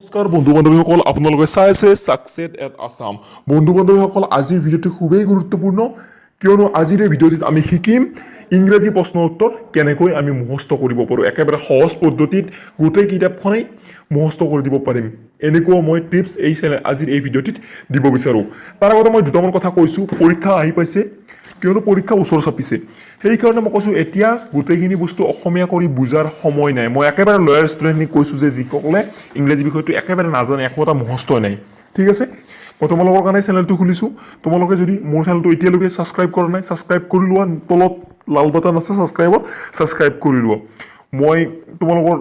নমস্কাৰ বন্ধু বান্ধৱীসকল আপোনালোকে চাই আছে সাকসেছ এট আসাম বন্ধু বান্ধৱীসকল আজিৰ ভিডিঅ'টো খুবেই গুৰুত্বপূৰ্ণ কিয়নো আজিৰ এই ভিডিঅ'টিত আমি শিকিম ইংৰাজী প্ৰশ্নৰ উত্তৰ কেনেকৈ আমি মুখস্থ কৰিব পাৰোঁ একেবাৰে সহজ পদ্ধতিত গোটেই কিতাপখনেই মুখস্থ কৰি দিব পাৰিম এনেকুৱা মই টিপছ এই আজিৰ এই ভিডিঅ'টিত দিব বিচাৰোঁ তাৰ আগতে মই দুটামান কথা কৈছোঁ পৰীক্ষা আহি পাইছে কিয়নো পৰীক্ষা ওচৰ চাপিছে সেইকাৰণে মই কৈছোঁ এতিয়া গোটেইখিনি বস্তু অসমীয়া কৰি বুজাৰ সময় নাই মই একেবাৰে লয়াৰ ষ্টুডেণ্টখিনিক কৈছোঁ যে যিসকলে ইংৰাজী বিষয়টো একেবাৰে নাজানে একো এটা মুখস্থই নাই ঠিক আছে মই তোমালোকৰ কাৰণে চেনেলটো খুলিছোঁ তোমালোকে যদি মোৰ চেনেলটো এতিয়ালৈকে ছাবস্ক্ৰাইব কৰা নাই ছাবস্ক্ৰাইব কৰি লোৱা তলত লাল বাটন আছে ছাবস্ক্ৰাইব কৰি লোৱা মই তোমালোকৰ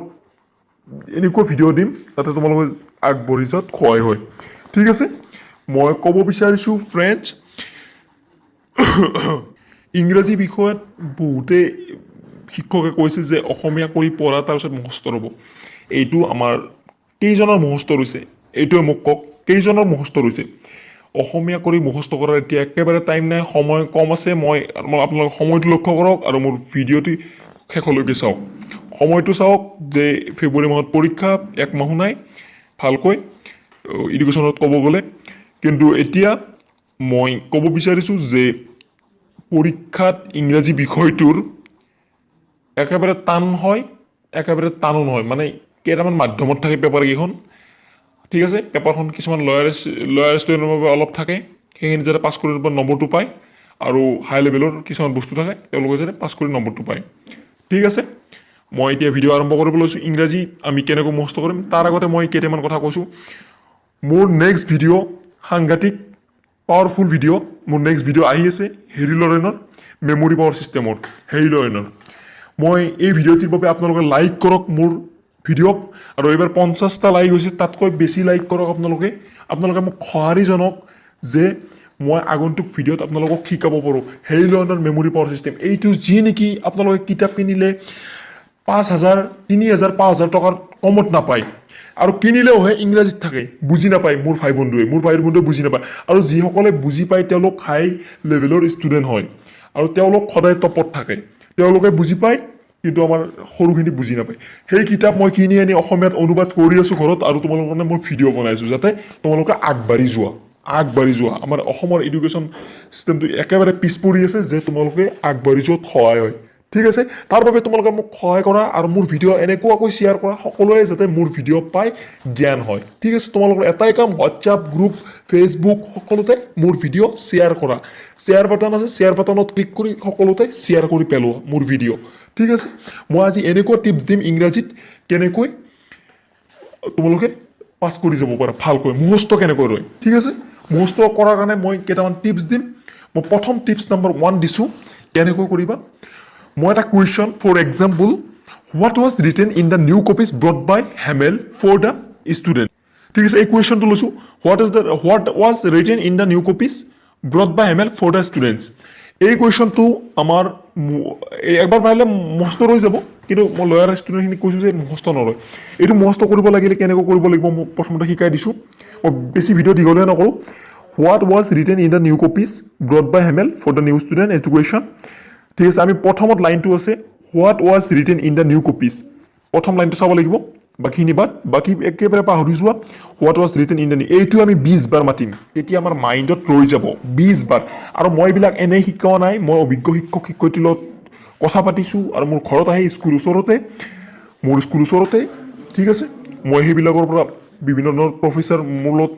এনেকুৱা ভিডিঅ' দিম যাতে তোমালোকে আগবাঢ়ি যোৱাত সহায় হয় ঠিক আছে মই ক'ব বিচাৰিছোঁ ফ্ৰেণ্ডছ ইংৰাজী বিষয়ত বহুতে শিক্ষকে কৈছে যে অসমীয়া কৰি পঢ়া তাৰপিছত মুখস্থ হ'ব এইটো আমাৰ কেইজনৰ মুখস্থ হৈছে এইটোৱে মোক কওক কেইজনৰ মুখস্থ হৈছে অসমীয়া কৰি মুখস্থ কৰাৰ এতিয়া একেবাৰে টাইম নাই সময় কম আছে মই আপোনালোকে সময়টো লক্ষ্য কৰক আৰু মোৰ ভিডিঅ'টি শেষলৈকে চাওক সময়টো চাওক যে ফেব্ৰুৱাৰী মাহত পৰীক্ষা এক মাহো নাই ভালকৈ এডুকেশ্যনত ক'ব গ'লে কিন্তু এতিয়া মই ক'ব বিচাৰিছোঁ যে পৰীক্ষাত ইংৰাজী বিষয়টোৰ একেবাৰে টান হয় একেবাৰে টানো নহয় মানে কেইটামান মাধ্যমত থাকে পেপাৰকেইখন ঠিক আছে পেপাৰখন কিছুমান লয়াৰ ষ্টুডেণ্টৰ বাবে অলপ থাকে সেইখিনি যাতে পাছ কৰি নম্বৰটো পায় আৰু হাই লেভেলৰ কিছুমান বস্তু থাকে তেওঁলোকে যাতে পাছ কৰি নম্বৰটো পায় ঠিক আছে মই এতিয়া ভিডিঅ' আৰম্ভ কৰিব লৈছোঁ ইংৰাজী আমি কেনেকৈ মুখস্থ কৰিম তাৰ আগতে মই কেইটামান কথা কৈছোঁ মোৰ নেক্সট ভিডিঅ' সাংঘাতিক পাৱাৰফুল ভিডিঅ' মোৰ নেক্সট ভিডিঅ' আহি আছে হেৰি লৰেনৰ মেমৰি পাৱাৰ ছিষ্টেমৰ হেৰি লৰেনৰ মই এই ভিডিঅ'টিৰ বাবে আপোনালোকে লাইক কৰক মোৰ ভিডিঅ'ক আৰু এইবাৰ 50টা লাইক হৈছে তাতকৈ বেছি লাইক কৰক আপোনালোকে মোক সঁহাৰি জনাওক যে মই আগন্তুক ভিডিঅ'ত আপোনালোকক শিকাব পাৰোঁ হেৰি লৰেনৰ মেমৰি পাৱাৰ ছিষ্টেম এইটো যি নেকি আপোনালোকে কিতাপ কিনিলে 5,000 3,000 5,000 টকাৰ কমত নাপায় আৰু কিনিলেওহে ইংৰাজীত থাকে বুজি নাপায় মোৰ ভাই বন্ধুৱে বুজি নাপায় আৰু যিসকলে বুজি পায় তেওঁলোক হাই লেভেলৰ ষ্টুডেণ্ট হয় আৰু তেওঁলোক সদায় টপত থাকে তেওঁলোকে বুজি পায় কিন্তু আমাৰ সৰুখিনি বুজি নাপায় সেই কিতাপ মই কিনি আনি অসমীয়াত অনুবাদ কৰি আছোঁ ঘৰত আৰু তোমালোকৰ কাৰণে মই ভিডিঅ' বনাইছোঁ যাতে তোমালোকে আগবাঢ়ি যোৱা আমাৰ অসমৰ এডুকেশ্যন ছিষ্টেমটো একেবাৰে পিছ পৰি আছে যে তোমালোকে আগবাঢ়ি যোৱাত সহায় হয় ঠিক আছে তাৰ বাবে তোমালোকে মোক সহায় কৰা আৰু মোৰ ভিডিঅ' এনেকুৱাকৈ শ্বেয়াৰ কৰা সকলোৱে যাতে মোৰ ভিডিঅ' পায় জ্ঞান হয় ঠিক আছে তোমালোকৰ এটাই কাম হোৱাটছআপ গ্ৰুপ ফেচবুক সকলোতে মোৰ ভিডিঅ' শ্বেয়াৰ কৰা শ্বেয়াৰ বাটন আছে শ্বেয়াৰ বাটনত ক্লিক কৰি সকলোতে শ্বেয়াৰ কৰি পেলোৱা মোৰ ভিডিঅ' ঠিক আছে মই আজি এনেকুৱা টিপছ দিম ইংৰাজীত কেনেকৈ তোমালোকে পাছ কৰি যাব পাৰা ভালকৈ মুখস্থ কেনেকৈ ৰয় ঠিক আছে মুখস্থ কৰাৰ কাৰণে মই কেইটামান টিপছ দিম মই প্ৰথম টিপছ নম্বৰ 1 দিছোঁ কেনেকৈ কৰিবা মই এটা question for example what was written in the new copies brought by হেমেল ফৰ দ্য ষ্টুডেণ্ট ঠিক আছে এই কুৱেশ্যনটো লৈছোঁ what was written in the new copies brought by হেমেল ফৰ দ্য ষ্টুডেণ্টছ এই কুৱেশ্যনটো আমাৰ একবাৰ পাৰিলে মুখস্থ ৰৈ যাব কিন্তু মই লয়াৰ ষ্টুডেণ্টখিনিক কৈছোঁ যে মুখস্থ নৰয় এইটো মুখস্থ কৰিব লাগিলে কেনেকৈ কৰিব লাগিব মই প্ৰথমতে শিকাই দিছোঁ মই বেছি ভিডিঅ' দীঘলীয়া নকৰোঁ what was written in the new copies brought by হেমেল for the new student education ঠিক আছে আমি প্ৰথমত লাইনটো আছে what was written in the new copies প্ৰথম লাইনটো চাব লাগিব বাকীখিনি বাকী একেবাৰে পাহৰি যোৱা what was written in the new এইটো আমি 20 বাৰ মাতিম তেতিয়া আমাৰ মাইণ্ডত ৰৈ যাব 20 বাৰ আৰু মই এইবিলাক এনেই শিকোৱা নাই মই অভিজ্ঞ শিক্ষক শিক্ষয়িত্ৰীৰ লগত কথা পাতিছোঁ আৰু মোৰ ঘৰত আহি স্কুল ওচৰতে ঠিক আছে মই সেইবিলাকৰ পৰা বিভিন্ন ধৰণৰ প্ৰফেচাৰ মোৰ লগত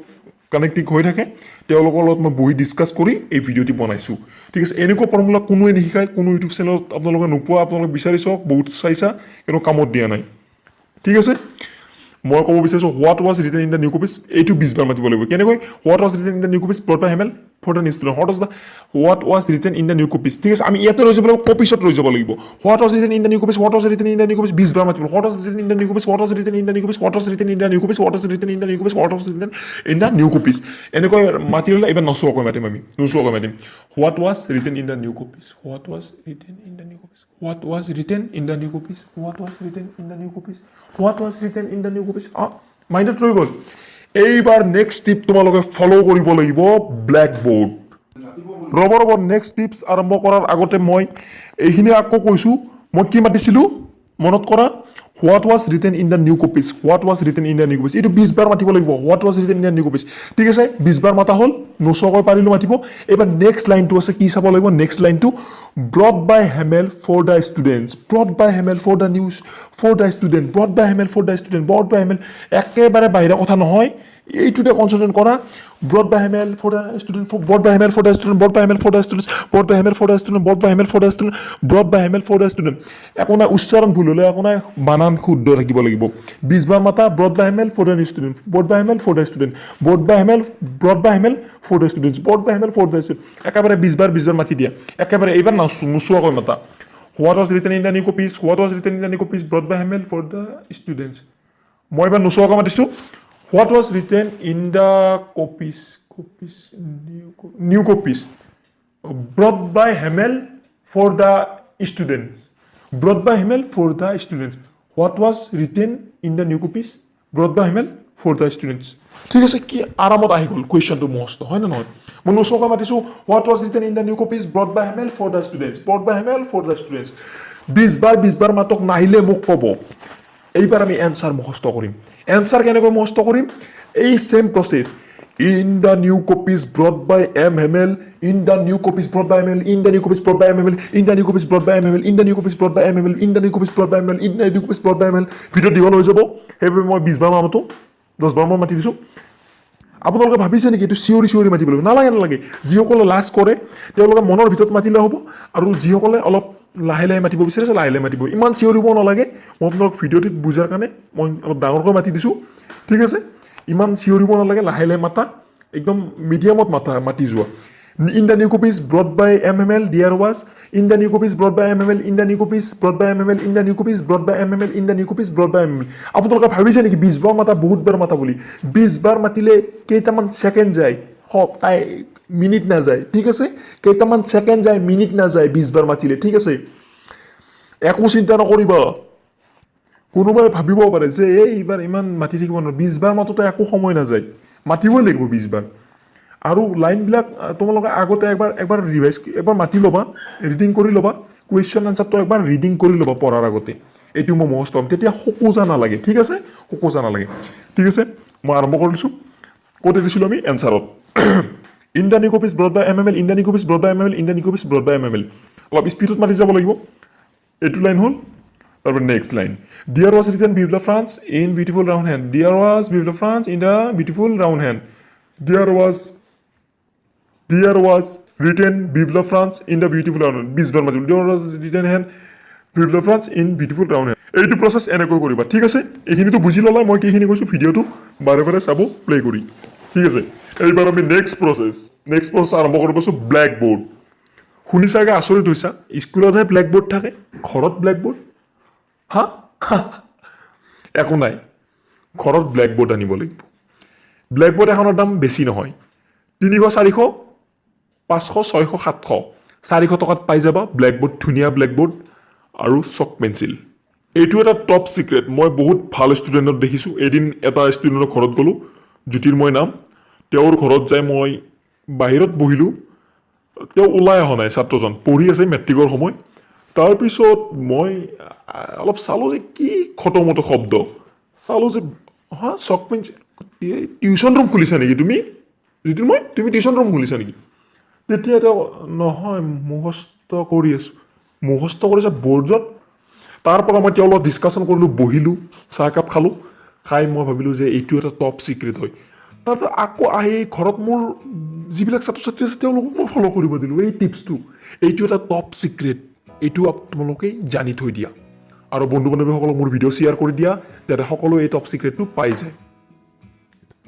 কানেক্টিং হৈ থাকে তেওঁলোকৰ লগত মই বহি ডিছকাছ কৰি এই ভিডিঅ'টি বনাইছোঁ ঠিক আছে এনেকুৱা ফৰ্মুলা কোনোৱে নিশিকায় কোনো ইউটিউব চেনেলত আপোনালোকে নোপোৱা আপোনালোকে বিচাৰি চাওক বহুত চাইছা কিন্তু কামত দিয়া নাই ঠিক আছে মই ক'ব বিচাৰিছোঁ what was written in the new copies এইটো 20 বাৰ মাতিব লাগিব কেনেকৈ what was written in the new copies brought by হেমেল for the new student what was written in the new copies ঠিক আছে আমি ইয়াতে ৰৈ যাব লাগিব কপিছত ৰৈ যাব লাগিব what was written in the new copies 20 বাৰ মাতিব what was written in the new copies what was written in the new copies what was written in the new copies what was written in the new copies what was written in the new copies এনেকৈ মাতি ল'লে এইবাৰ নোচোৱাকৈ মাতিম what was written in the new copies what was written in the new copies what was written in the new copies what was written in the new copies what was written in the new copies মাইণ্ডত ৰৈ গ'ল এইবাৰ next tip তোমালোকে follow' কৰিব লাগিব blackboard ৰ'ব next tips আৰম্ভ কৰাৰ আগতে মই এইখিনি আকৌ কৈছোঁ মই কি মাতিছিলোঁ মনত কৰা what was written in the new copies what was written in the new copies এইটো 20 বাৰ মাতিব লাগিব what was written in the new copies ঠিক আছে 20 বাৰ মাতা হ'ল নোচোৱাকৈ পাৰিলো মাতিব এবাৰ নেক্সট লাইনটো আছে কি চাব লাগিব নেক্সট লাইনটো brought by Hamel for the students brought by Hamel for the news for the student brought by Hamel for the student brought by Hamel একেবাৰে বাহিৰা কথা নহয় এইটোতে কনসেন্ট্ৰেট কৰা brought by Hamel for the student brought by Hamel for the student brought by Hamel for the students brought by Hamel for the student brought by Hamel for the student brought by Hamel for the student একোনা উচ্চাৰণ ভুল হলে একোনা বানান শুদ্ধ থাকিব লাগিব 20 বাৰ মাতা brought by Hamel for the student brought by Hamel for the student brought by Hamel for the students brought by Hamel for the student একেবাৰে 20 বাৰ মাতি দিয়া একেবাৰে এইবাৰ নোচোৱাকৈ মাতা what was written in the new copies what was written in the new copies brought by Hamel for the students মই এবাৰ নোচোৱাকৈ মাতিছো what was written in the copies new copies brought by Hamel for the students brought by Hamel for the students what was written in the new copies brought by Hamel for the students ঠিক আছে কি আৰামত আহি গ'ল কোৱেশ্চনটো মস্ত হয় না নহয় মই নোচোৱাকৈ মাতিছো what was written in the new copies brought by Hamel for the students brought by Hamel for the students 20 বাৰ মাতক নাহিলে মোক ক'ব এইবাৰ আমি এনসাৰ মুখস্থ কৰিম এনসাৰ কেনেকৈ মুখস্থ কৰিম এই same process in the new copies brought by M Hamel in the new copies brought by Hamel in the new copies brought by M Hamel in the new copies brought by M Hamel in the new copies brought by M Hamel in the new copies brought by M Hamel in the new copies brought by M Hamel video দীঘল হৈ যাব সেইবাবে মই 20 বাৰ মাতো 10 বাৰ মান মাতি দিছো আপোনালোকে ভাবিছে নেকি এইটো চিঞৰি মাতিব লাগিব নালাগে যিসকলে লাজ কৰে তেওঁলোকে মনৰ ভিতৰত মাতিলে হ'ব আৰু যিসকলে অলপ লাহে মাতিব বিচাৰিছে লাহে মাতিব ইমান চিঞৰিব নালাগে মই আপোনালোক ভিডিওটিত বুজাৰ কাৰণে মই অলপ ডাঙৰকৈ মাতি দিছো ঠিক আছে ইমান চিঞৰিব নালাগে লাহে মাতা একদম মিডিয়ামত মাতি যোৱা in the new copies brought by M Hamel there was in the new copies brought by M Hamel in the new copies brought by M Hamel in the new copies brought by M Hamel in the new copies brought by M Hamel আপোনালোকে ভাবিছে নেকি 20 বাৰ মাতা বহুত বাৰ মাতা বুলি 20 বাৰ মাতিলে কেইটামান second যায় তাই মিনিট না যায় ঠিক আছে কেইটামান সেকেন্ড যায় মিনিট না যায় 20 বাৰ মাতিলে ঠিক আছে একো চিন্তা নকৰিবা কোনোবাই ভাবিব পাৰে যে এইবাৰ ইমান মাতি থাকিব ন 20 বাৰ মাততে একো সময় না যায় মাতিবই লাগিব 20 বাৰ আৰু লাইন বিলাক তোমালোকে আগতে একবাৰ ৰিভাইজ একবাৰ মাতি লবা ৰিডিং কৰি লবা কোৱেশ্চন আনসাৰটো একবাৰ ৰিডিং কৰি লবা পঢ়াৰ আগতে এইটো মই মুখস্থ কৰিম তেতিয়া সকোজা নালাগে ঠিক আছে সকোজা নালাগে ঠিক আছে মই আৰম্ভ কৰিছো কোতে দিছিলো আমি এনসাৰত in the new copies brought by M Hamel in the new copies brought by M Hamel in the new copies brought by M Hamel অলপ স্পিডত মাতি যাব লাগিব এইটো লাইন হ'ল তারপর next line dear was written Vive la France in beautiful round hand dear was Vive la France in the beautiful round hand dear was written Vive la France in the beautiful round hand 20 বার মাতিব dear was written hand Vive la France in beautiful round hand এইটো process এনেকৈ কৰিবা ঠিক আছে এইখিনিটো বুজি ললা মই কিখিনি কৈছো ভিডিওটো বাৰে চাব প্লে কৰি ঠিক আছে এইবাৰ আমি নেক্সট প্ৰসেস আৰম্ভ কৰিবছো ব্ল্যাক বোৰ্ড শুনিছাগে আচৰিত হৈছা স্কুলতহে ব্ল্যাক বোৰ্ড থাকে ঘৰত ব্ল্যাক বোৰ্ড হা একো নাই ঘৰত ব্ল্যাক বোৰ্ড আনিব লাগিব ব্ল্যাক বোৰ্ড এখনৰ দাম বেছি নহয় 300 400 500 600 700 400 টকাত পাই যাবা ব্ল্যাক বোৰ্ড ধুনীয়া ব্ল্যাক বোৰ্ড আৰু চক পেন্সিল এইটো এটা টপ সিক্ৰেট মই বহুত ভাল ষ্টুডেণ্টক দেখিছো এদিন এটা ষ্টুডেণ্টৰ ঘৰত গলো জ্যোতিৰ্ময় নাম তেওঁৰ ঘৰত যাই মই বাহিৰত বহিলো তেওঁ ওলাই অহা নাই ছাত্ৰজন পঢ়ি আছে মেট্ৰিকৰ সময় তাৰপিছত মই অলপ চালো যে কি খটমটো শব্দ চালো যে হা চক পেন্সিল টিউচন ৰুম খুলিছা নেকি তুমি জ্যোতিৰ্ময় তুমি টিউচন ৰুম খুলিছা নেকি তেতিয়া তেওঁ নহয় মুখস্থ কৰি আছো মুখস্থ কৰিছে বৰ্ডত তাৰপৰা মই তেওঁৰ লগত ডিছকাশ্যন কৰিলোঁ বহিলোঁ চাহকাপ খালোঁ খাই মই ভাবিলোঁ যে এইটো এটা টপ চিক্ৰেট হয় তাৰপৰা আকৌ আহি ঘৰত মোৰ যিবিলাক ছাত্ৰ ছাত্ৰী আছে তেওঁলোকক মই ফ'ল' কৰিব দিলোঁ এই টিপছটো এইটো এটা টপ চিক্ৰেট এইটো তোমালোকে জানি থৈ দিয়া আৰু বন্ধু বান্ধৱীসকলক মোৰ ভিডিঅ' শ্বেয়াৰ কৰি দিয়া যাতে সকলোৱে এই টপ চিক্ৰেটটো পাই যায়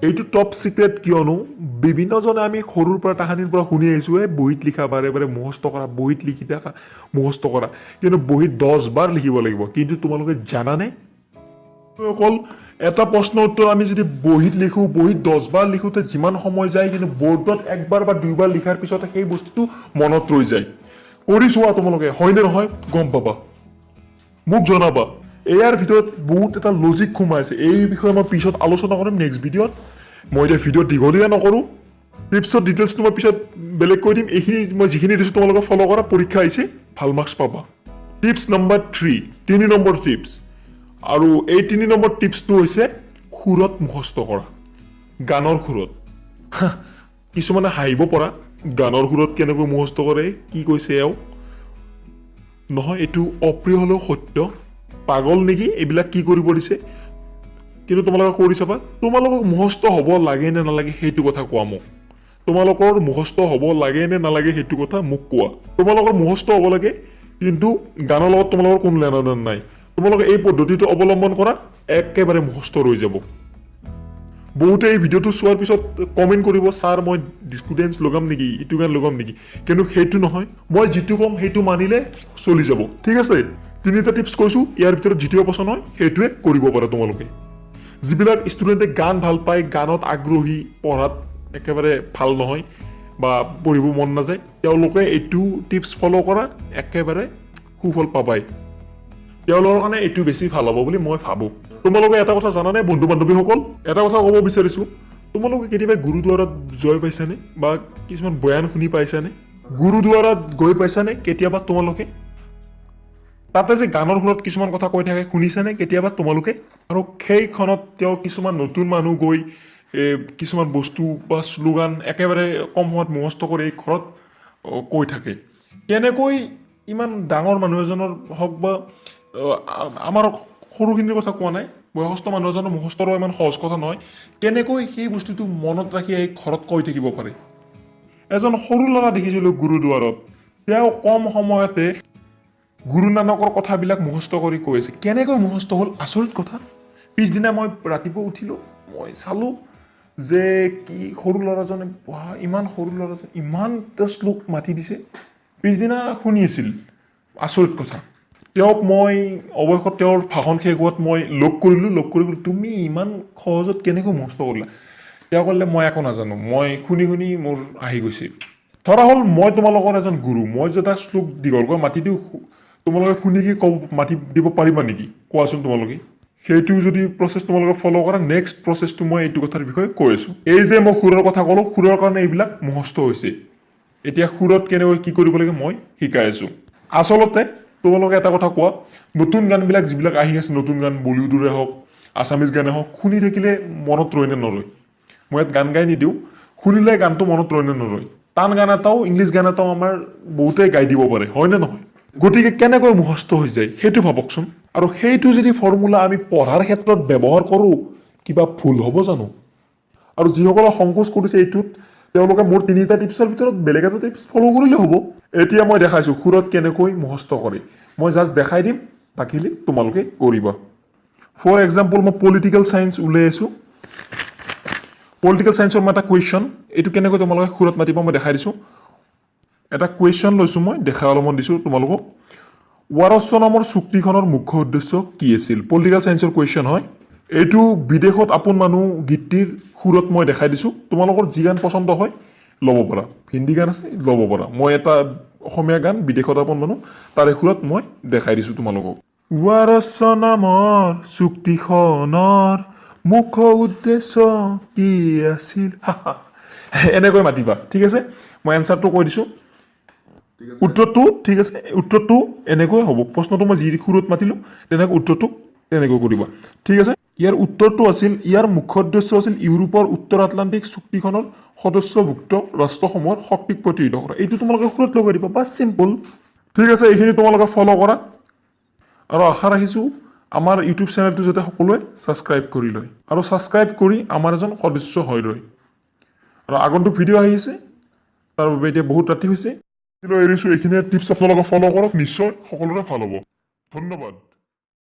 এইটো টপ সিক্ৰেট কিয়নো বিভিন্নজনে আমি সৰুৰ পৰা তাহানিৰ পৰা শুনি আহিছোঁ বহিত লিখা বাৰে মুখস্থ কৰা বহিত লিখি থাকা মুখস্থ কৰা কিন্তু বহিত 10 বাৰ লিখিব লাগিব কিন্তু তোমালোকে জানানে অকল এটা প্ৰশ্ন উত্তৰ আমি যদি বহিত লিখো বহিত 10 বাৰ লিখোতে যিমান সময় যায় কিন্তু বৰ্ডত একবাৰ বা দুইবাৰ লিখাৰ পিছত সেই বস্তুটো মনত ৰৈ যায় কৰি চোৱা তোমালোকে হয়নে নহয় গম পাবা মোক জনাবা এয়াৰ ভিতৰত বহুত এটা লজিক সোমাইছে এই বিষয়ে মই পিছত আলোচনা কৰিম নেক্সট ভিডিঅ'ত মই এটা ভিডিঅ' দীঘলীয়া নকৰো টিপছৰ ডিটেইলছটো মই পিছত বেলেগ কৈ দিম এইখিনি মই যিখিনি দিছো তোমালোকে ফলো কৰা পৰীক্ষা আহিছে ভাল মাৰ্কছ পাবা টিপছ নম্বৰ 3 নম্বৰ টিপছ আৰু এই 3 নম্বৰ টিপছটো হৈছে সুৰত মুখস্থ কৰা গানৰ সুৰত কিছুমানে হাঁহিব পৰা গানৰ সুৰত কেনেকৈ মুখস্থ কৰে কি কৈছে এও নহয় এইটো অপ্ৰিয় হলেও সত্য পাগল নেকি এইবিলাক কি কৰিব দিছে কিন্তু তোমালোকে কৰি চাবা তোমালোকক মুখস্থ হ'ব লাগে নে নালাগে সেইটো কথা কোৱা মোক তোমালোকৰ মুখস্থ হ'ব লাগে নে নালাগে সেইটো কথা মোক কোৱা তোমালোকৰ মুখস্থ হ'ব লাগে কিন্তু গানৰ লগত তোমালোকৰ কোনো লেনদেন নাই তোমালোকে এই পদ্ধতিটো অৱলম্বন কৰা একেবাৰে মুখস্থ হৈ যাব বহুতে এই ভিডিঅ'টো চোৱাৰ পিছত কমেন্ট কৰিব স্যাৰ মই ডিস্কুডেন্স লগাম নেকি ইটো গান লগাম নেকি কিন্তু সেইটো নহয় মই যিটো কম সেইটো মানিলে চলি যাব ঠিক আছে তিনিটা টিপছ কৈছো ইয়াৰ ভিতৰত যিটো পছন্দ হয় সেইটোৱে কৰিব পাৰা তোমালোকে যিবিলাক ষ্টুডেণ্টে গান ভাল পায় গানত আগ্ৰহী পঢ়াত একেবাৰে ভাল নহয় বা পঢ়িব মন নাযায় তেওঁলোকে এইটো টিপছ ফলো কৰা একেবাৰে সুফল পাবাই তেওঁলোকৰ কাৰণে এইটো বেছি ভাল হ'ব বুলি মই ভাবো তোমালোকে এটা কথা জানানে বন্ধু বান্ধৱীসকল এটা কথা ক'ব বিচাৰিছো তোমালোকে কেতিয়াবা গুৰুদ্বাৰত জয় পাইছানে বা কিছুমান বয়ান শুনি পাইছানে গুৰুদ্বাৰত গৈ পাইছানে কেতিয়াবা তোমালোকে তাতে যে গানৰ সুৰত কিছুমান কথা কৈ থাকে শুনিছানে কেতিয়াবা তোমালোকে আৰু সেইখনত তেওঁ কিছুমান নতুন মানুহ গৈ কিছুমান বস্তু বা শ্লোগান একেবাৰে কম সময়ত মুখস্থ কৰি এই ঘৰত কৈ থাকে কেনেকৈ ইমান ডাঙৰ মানুহ এজনৰ হওক বা আমাৰ সৰুখিনিৰ কথা কোৱা নাই বয়সস্থ মানুহ এজনৰ মুখস্থ কৰা ইমান সহজ কথা নহয় কেনেকৈ সেই বস্তুটো মনত ৰাখি এই ঘৰত কৈ থাকিব পাৰে এজন সৰু ল'ৰা দেখিছিলোঁ গুৰুদ্বাৰত তেওঁ কম সময়তে গুৰু নানকৰ কথাবিলাক মুখস্থ কৰি কৈ আছে কেনেকৈ মুখস্থ হ'ল আচৰিত কথা পিছদিনা মই ৰাতিপুৱা উঠিলোঁ মই চালোঁ যে কি সৰু ল'ৰাজনে ইমান সৰু ল'ৰাজন ইমান শ্লোক মাতি দিছে পিছদিনা শুনি আছিল আচৰিত কথা তেওঁক মই অৱশেষত তেওঁৰ ভাষণ শেষ হোৱাত মই লগ কৰিলোঁ তুমি ইমান সহজত কেনেকৈ মুখস্থ কৰিলা তেওঁ ক'লে মই একো নাজানো মই শুনি শুনি মোৰ আহি গৈছিল ধৰা হ'ল মই তোমালোকৰ এজন গুৰু মই যে এটা শ্লোক দীঘলকৈ মাতি দিওঁ তোমালোকে শুনি কি মাতি দিব পাৰিবা নেকি কোৱাচোন তোমালোকে সেইটো যদি প্ৰচেছ তোমালোকে ফ'ল' কৰা নেক্সট প্ৰচেছটো মই এইটো কথাৰ বিষয়ে কৈ আছোঁ এই যে মই সুৰৰ কথা ক'লোঁ সুৰৰ কাৰণে এইবিলাক মুখস্থ হৈছে এতিয়া সুৰত কেনেকৈ কি কৰিব লাগে মই শিকাই আছোঁ আচলতে তোমালোকে এটা কথা কোৱা নতুন গানবিলাক যিবিলাক আহি আছে নতুন গান বলিউডৰে হওক আছামিজ গানে হওক শুনি থাকিলে মনত ৰয় নে নৰয় মই ইয়াত গান গাই নিদিওঁ শুনিলে গানটো মনত ৰয় নে নৰয় টান গান এটাও ইংলিছ গান এটাও আমাৰ বহুতেই গাই দিব পাৰে হয় নে নহয় গতিকে কেনেকৈ মুখস্থ হৈ যায় সেইটো ভাবকচোন আৰু সেইটো যদি ফৰ্মুলা আমি পঢ়াৰ ক্ষেত্ৰত ব্যৱহাৰ কৰোঁ কিবা ভুল হ'ব জানো আৰু যিসকলে সংকোচ কৰিছে এইটোত তেওঁলোকে মোৰ তিনিটা টিপছৰ ভিতৰত বেলেগ এটা টিপছ ফ'ল' কৰিলে হ'ব এতিয়া মই দেখাইছোঁ সুৰত কেনেকৈ মুখস্থ কৰে মই জাষ্ট দেখাই দিম বাকীলি তোমালোকে কৰিবা ফৰ এক্সাম্পল মই পলিটিকেল চায়েন্স উলিয়াই আছোঁ পলিটিকেল চায়েন্সৰ মই এটা কুৱেশ্যন এইটো কেনেকৈ তোমালোকে সুৰত মাতিবা মই দেখাই দিছোঁ এটা কুৱেশ্যন লৈছোঁ মই দেখাই অলপমান দিছোঁ তোমালোকক ৱাৰছ নামৰ চুক্তিখনৰ মুখ্য উদ্দেশ্য কি আছিল পলিটিকেল চায়েন্সৰ কুৱেশ্যন হয় এইটো বিদেশত আপোন মানুহ গীতটিৰ সুৰত মই দেখাই দিছোঁ তোমালোকৰ যি গান পচন্দ হয় ল'ব পাৰা হিন্দী গান আছে ল'ব পাৰা মই এটা অসমীয়া গান বিদেশত আপোন মানুহ তাৰে সুৰত মই দেখাই দিছোঁ তোমালোকক ৱাৰছ নামৰ চুক্তিখনৰ মুখ্য উদ্দেশ্য কি আছিল এনেকৈ মাতিবা ঠিক আছে মই এনচাৰটো কৈ দিছোঁ উত্তৰটো ঠিক আছে উত্তৰটো এনেকৈ হ'ব প্ৰশ্নটো মই যি সুৰত মাতিলোঁ তেনেকৈ উত্তৰটো তেনেকৈ কৰিবা ঠিক আছে ইয়াৰ উত্তৰটো আছিল ইয়াৰ মুখ্য উদ্দেশ্য আছিল ইউৰোপৰ উত্তৰ আটলান্টিক চুক্তিখনৰ সদস্যভুক্ত ৰাষ্ট্ৰসমূহৰ শক্তিক প্ৰতিহত কৰা এইটো তোমালোকে সুৰত লগাই দিবা বাছ চিম্পল ঠিক আছে এইখিনি তোমালোকে ফ'ল' কৰা আৰু আশা ৰাখিছোঁ আমাৰ ইউটিউব চেনেলটো যাতে সকলোৱে ছাবস্ক্ৰাইব কৰি লয় আৰু ছাবস্ক্ৰাইব কৰি আমাৰ এজন সদস্য হৈ ৰয় আৰু আগন্তুক ভিডিঅ' আহি আছে তাৰ বাবে এতিয়া বহুত ৰাতি হৈছে এৰিছোঁ এইখিনি টিপছ আপোনালোকে ফ'ল' কৰক নিশ্চয় সকলোৰে ভাল হ'ব ধন্যবাদ